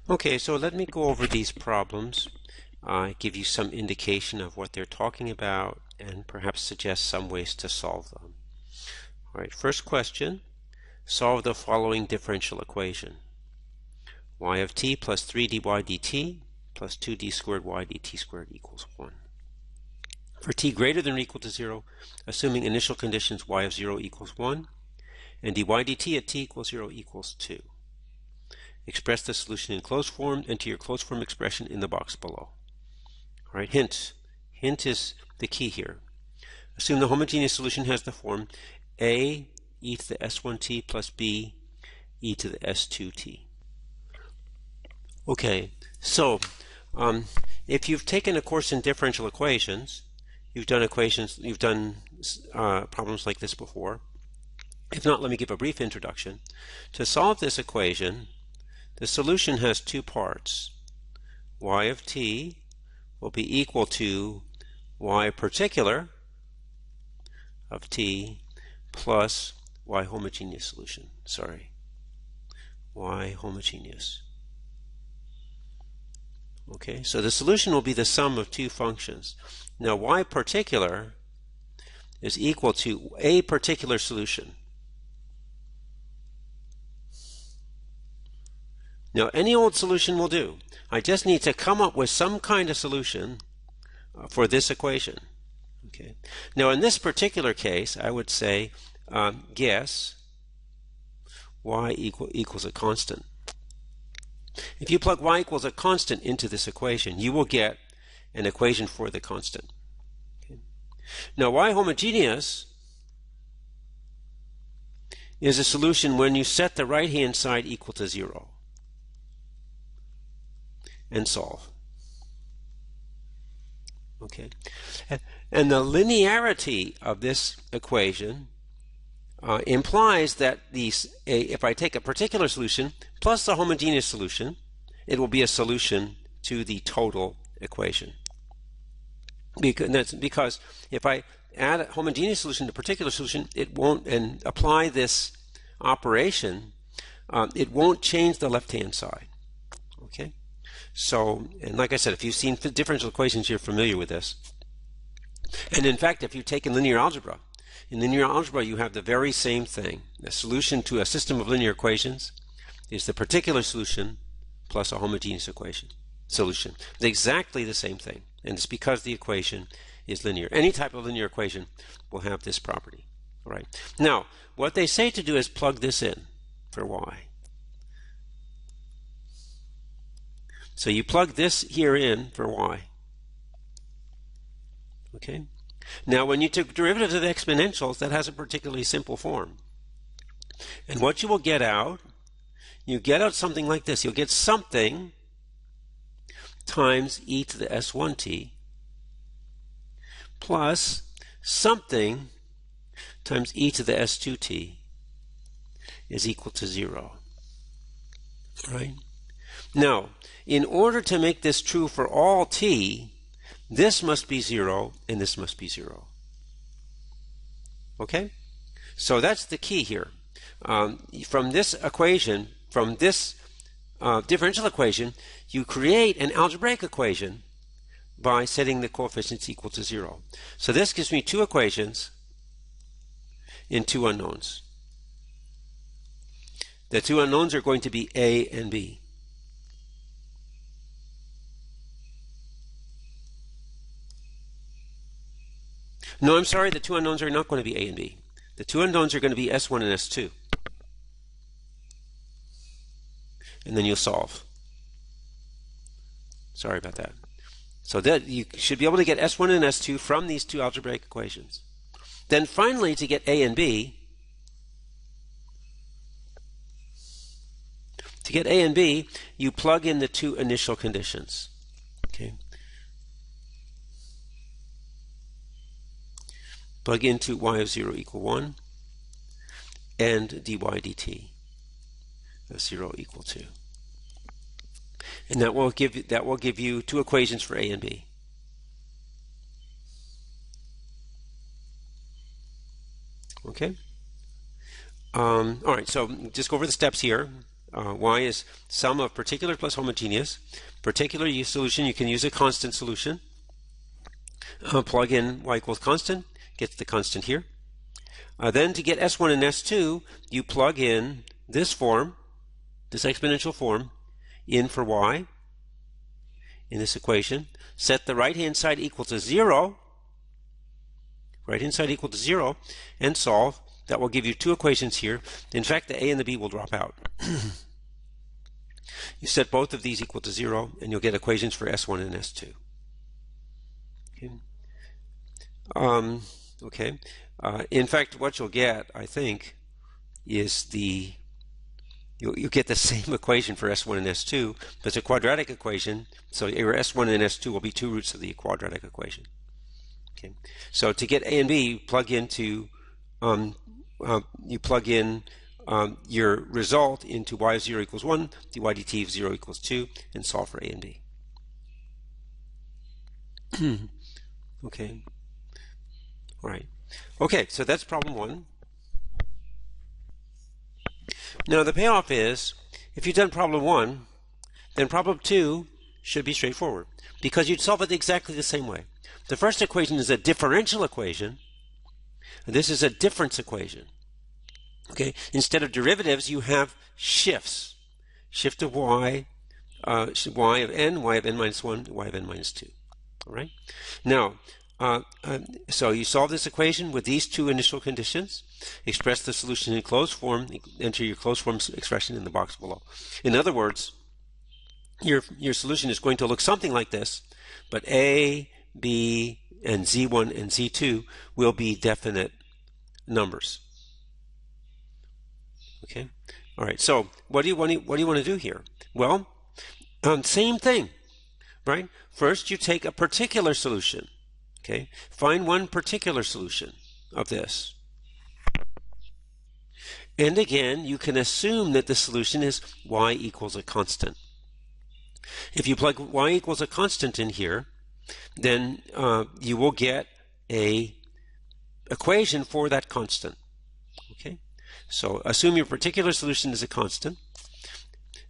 Okay, so let me go over these problems, give you some indication of what they're talking about, and perhaps suggest some ways to solve them. All right, first question, solve the following differential equation. Y of t plus 3 dy dt plus 2d squared y dt squared equals 1. For t greater than or equal to 0, assuming initial conditions y of 0 equals 1, and dy dt at t equals 0 equals 2. Express the solution in closed form. Enter your closed form expression in the box below. All right, hint. Hint is the key here. Assume the homogeneous solution has the form a e to the s1t plus b e to the s2t. Okay, so if you've taken a course in differential equations, you've done problems like this before. If not, let me give a brief introduction. To solve this equation, the solution has two parts. Y of t will be equal to y particular of t plus y homogeneous solution. Y homogeneous. Okay, so the solution will be the sum of two functions. Now, y particular is equal to a particular solution. Now, any old solution will do. I just need to come up with some kind of solution for this equation. Okay. Now, in this particular case, I would say guess y equals a constant. If you plug y equals a constant into this equation, you will get an equation for the constant. Okay. Now, y homogeneous is a solution when you set the right-hand side equal to 0. And solve. Okay, and the linearity of this equation implies that if I take a particular solution plus the homogeneous solution, it will be a solution to the total equation. Because if I add a homogeneous solution to a particular solution, it won't, and apply this operation, it won't change the left-hand side. Okay. So, and like I said, if you've seen differential equations, you're familiar with this. And in fact, if you've taken linear algebra, in linear algebra you have the very same thing. The solution to a system of linear equations is the particular solution plus a homogeneous solution. It's exactly the same thing, and it's because the equation is linear. Any type of linear equation will have this property. All right. Now, what they say to do is plug this in for y. So you plug this here in for y. Okay. Now, when you took derivatives of exponentials, that has a particularly simple form. And what you will get out, you get out something like this. You'll get something times e to the s1t plus something times e to the s2t is equal to 0. Right? Now, in order to make this true for all t, this must be 0 and this must be 0. Okay? So that's the key here. From this equation, from this differential equation, you create an algebraic equation by setting the coefficients equal to 0. So this gives me two equations in two unknowns. The two unknowns are going to be a and b. No, I'm sorry, the two unknowns are not going to be a and b. The two unknowns are going to be s1 and s2. And then you'll solve. Sorry about that. So that you should be able to get s1 and s2 from these two algebraic equations. Then finally, to get a and b, you plug in the two initial conditions. Okay. Plug into y of 0 equal 1 and dy dt of 0 equal 2. And that will give you two equations for a and b. Okay. All right, so just go over the steps here. y is sum of particular plus homogeneous. Particular solution, you can use a constant solution. Plug in y equals constant, gets the constant here. Then to get S1 and S2, you plug in this form, this exponential form, in for y in this equation. Set the right-hand side equal to 0, right-hand side equal to 0, and solve. That will give you two equations here. In fact, the a and the b will drop out. You set both of these equal to 0, and you'll get equations for S1 and S2. Okay. In fact, what you'll get, I think, is you'll get the same equation for S1 and S2, but it's a quadratic equation, so your S1 and S2 will be two roots of the quadratic equation. Okay. So to get a and b, you plug in your result into y of 0 equals 1, dy dt of 0 equals 2, and solve for a and b. Okay. All right. Okay, so that's problem 1. Now the payoff is, if you've done problem 1, then problem 2 should be straightforward, because you'd solve it exactly the same way. The first equation is a differential equation. This is a difference equation. Okay, instead of derivatives, you have shifts. Shift of y, y of n minus 1, y of n minus 2. All right. Now, so you solve this equation with these two initial conditions. Express the solution in closed form. Enter your closed form expression in the box below. In other words, your solution is going to look something like this, but a, b, and z1 and z2 will be definite numbers. Okay. All right. So what do you want to do here? Well, same thing, right? First, you take a particular solution. Okay. Find one particular solution of this. And again, you can assume that the solution is y equals a constant. If you plug y equals a constant in here, then you will get a equation for that constant. Okay. So assume your particular solution is a constant.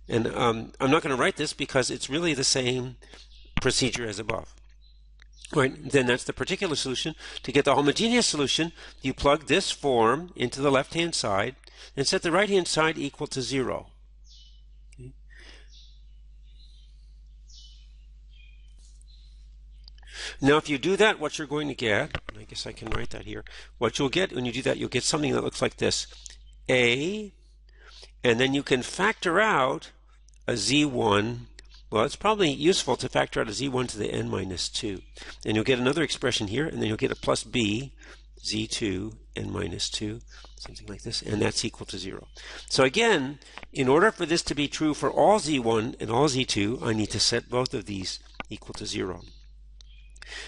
And I'm not going to write this because it's really the same procedure as above. Right, then that's the particular solution. To get the homogeneous solution, you plug this form into the left-hand side and set the right-hand side equal to 0. Okay. Now, if you do that, what you're going to get, I guess I can write that here, what you'll get when you do that, you'll get something that looks like this. A, and then you can factor out a z1. Well, it's probably useful to factor out a z1 to the n minus 2. And you'll get another expression here, and then you'll get a plus b, z2, n minus 2, something like this, and that's equal to 0. So again, in order for this to be true for all z1 and all z2, I need to set both of these equal to 0.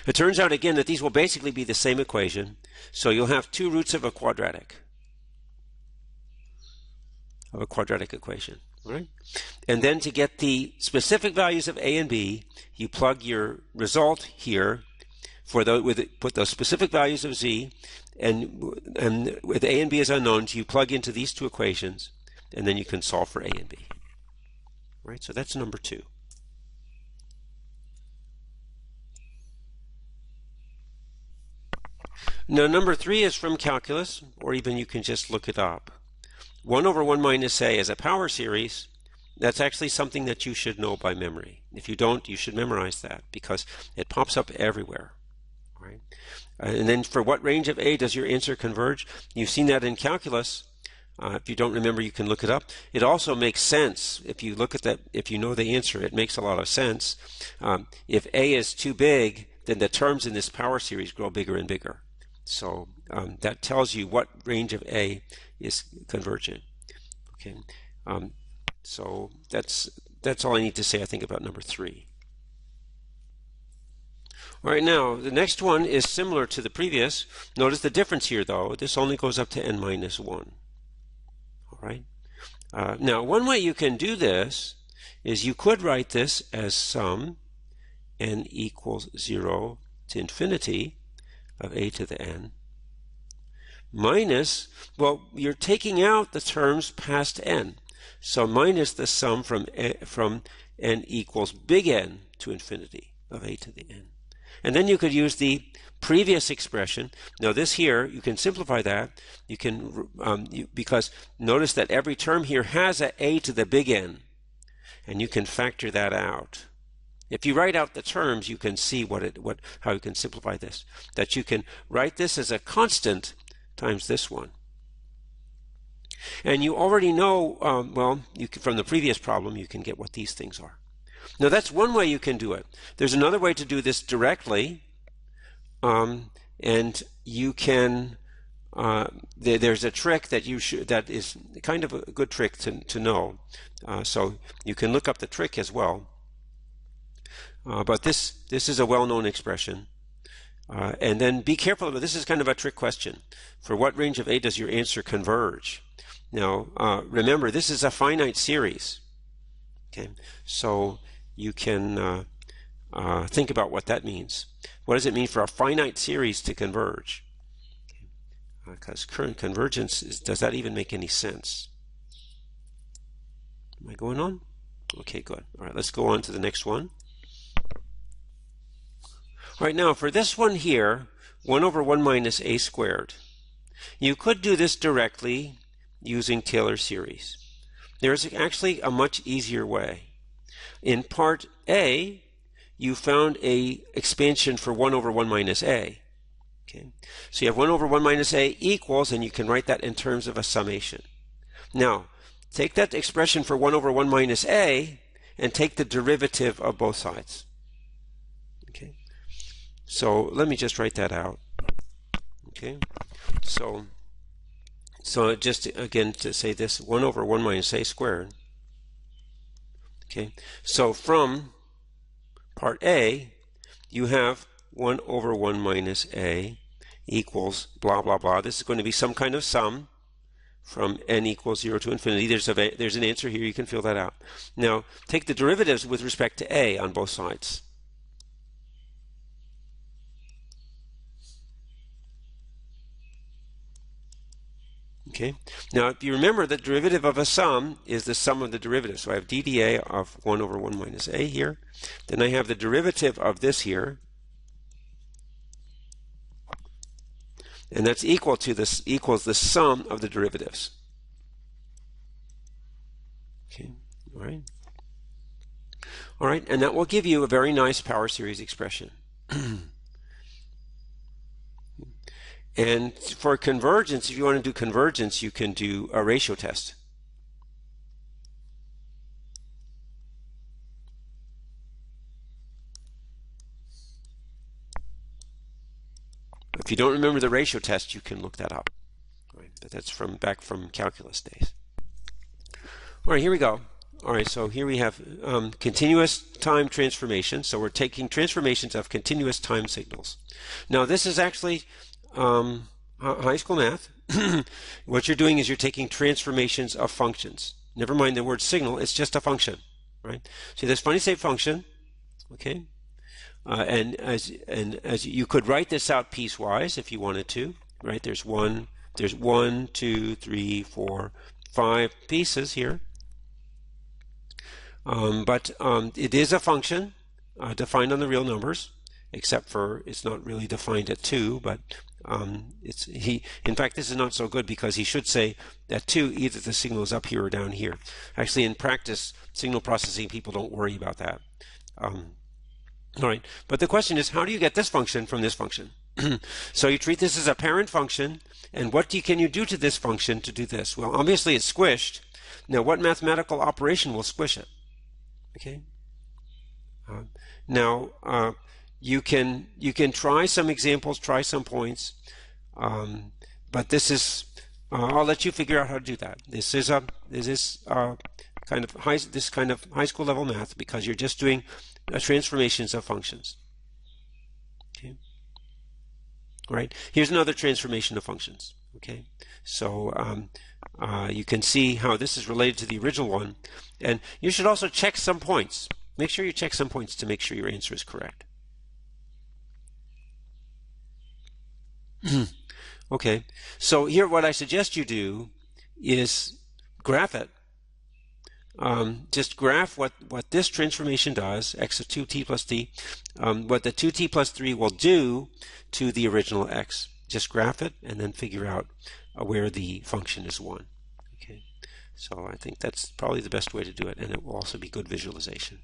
It turns out again that these will basically be the same equation, so you'll have two roots of a quadratic equation. Right? And then to get the specific values of a and b, you plug your result here for put those specific values of z, and with a and b as unknowns, you plug into these two equations, and then you can solve for a and b. Right? So that's number 2. Now number 3 is from calculus, or even you can just look it up. 1 over 1 minus a is a power series. That's actually something that you should know by memory. If you don't, you should memorize that because it pops up everywhere. Right? And then for what range of a does your answer converge? You've seen that in calculus. If you don't remember, you can look it up. It also makes sense. If you look at that, if you know the answer, it makes a lot of sense. If a is too big, then the terms in this power series grow bigger and bigger. So that tells you what range of a is convergent. Okay, so that's all I need to say, I think, about number 3. All right, now the next one is similar to the previous. Notice the difference here, though. This only goes up to n minus 1. All right. Now, one way you can do this is you could write this as sum n equals 0 to infinity of a to the n minus, well, you're taking out the terms past n. So minus the sum from n equals big N to infinity of a to the n. And then you could use the previous expression. Now this here, you can simplify that. You can, because notice that every term here has a to the big N, and you can factor that out. If you write out the terms, you can see how you can simplify this. That you can write this as a constant times this one. And you already know, from the previous problem, you can get what these things are. Now that's one way you can do it. There's another way to do this directly, and you can. There's a trick that is kind of a good trick to know. So you can look up the trick as well. But this is a well-known expression. And then be careful. This is kind of a trick question. For what range of a does your answer converge? Now, remember, this is a finite series. Okay, so you can think about what that means. What does it mean for a finite series to converge? Because current convergence does that even make any sense? Am I going on? Okay, good. All right, let's go on to the next one. All right, now for this one here, 1 over 1 minus a squared. You could do this directly using Taylor's series. There's actually a much easier way. In part A, you found a expansion for 1 over 1 minus a. Okay, so you have 1 over 1 minus a equals, and you can write that in terms of a summation. Now, take that expression for 1 over 1 minus a and take the derivative of both sides. Okay, so let me just write that out. Okay, so just again to say this, 1 over 1 minus a squared. Okay, so from part A, you have 1 over 1 minus a equals blah, blah, blah. This is going to be some kind of sum from n equals 0 to infinity. There's an answer here. You can fill that out. Now, take the derivatives with respect to a on both sides. Okay. Now, if you remember, the derivative of a sum is the sum of the derivatives. So I have dda of 1 over 1 minus a here. Then I have the derivative of this here. And that's equals the sum of the derivatives. Okay. All right. All right. And that will give you a very nice power series expression. And for convergence, if you want to do convergence, you can do a ratio test. If you don't remember the ratio test, you can look that up. All right, but that's back from calculus days. All right, here we go. All right, so here we have continuous time transformation. So we're taking transformations of continuous time signals. Now this is actually high school math. What you're doing is you're taking transformations of functions. Never mind the word signal, it's just a function, right? See this funny shape function, okay? And as you could write this out piecewise if you wanted to, right? There's 1, 2, 3, 4, 5 pieces here. But it is a function defined on the real numbers, except for it's not really defined at 2, but in fact, this is not so good because he should say that 2, either the signal is up here or down here. Actually, in practice, signal processing people don't worry about that. All right, but the question is, how do you get this function from this function? So you treat this as a parent function, and what can you do to this function to do this? Well, obviously it's squished. Now, what mathematical operation will squish it? Okay. Now, you can try some examples, try some points, but this is I'll let you figure out how to do that. This is kind of high school level math because you're just doing transformations of functions. Okay. All right. Here's another transformation of functions. Okay. So you can see how this is related to the original one, and you should also check some points. Make sure you check some points to make sure your answer is correct. Okay, so here what I suggest you do is graph it. just graph what this transformation does, x of 2t plus t, what the 2t plus 3 will do to the original x. Just graph it and then figure out where the function is 1. Okay, so I think that's probably the best way to do it, and it will also be good visualization.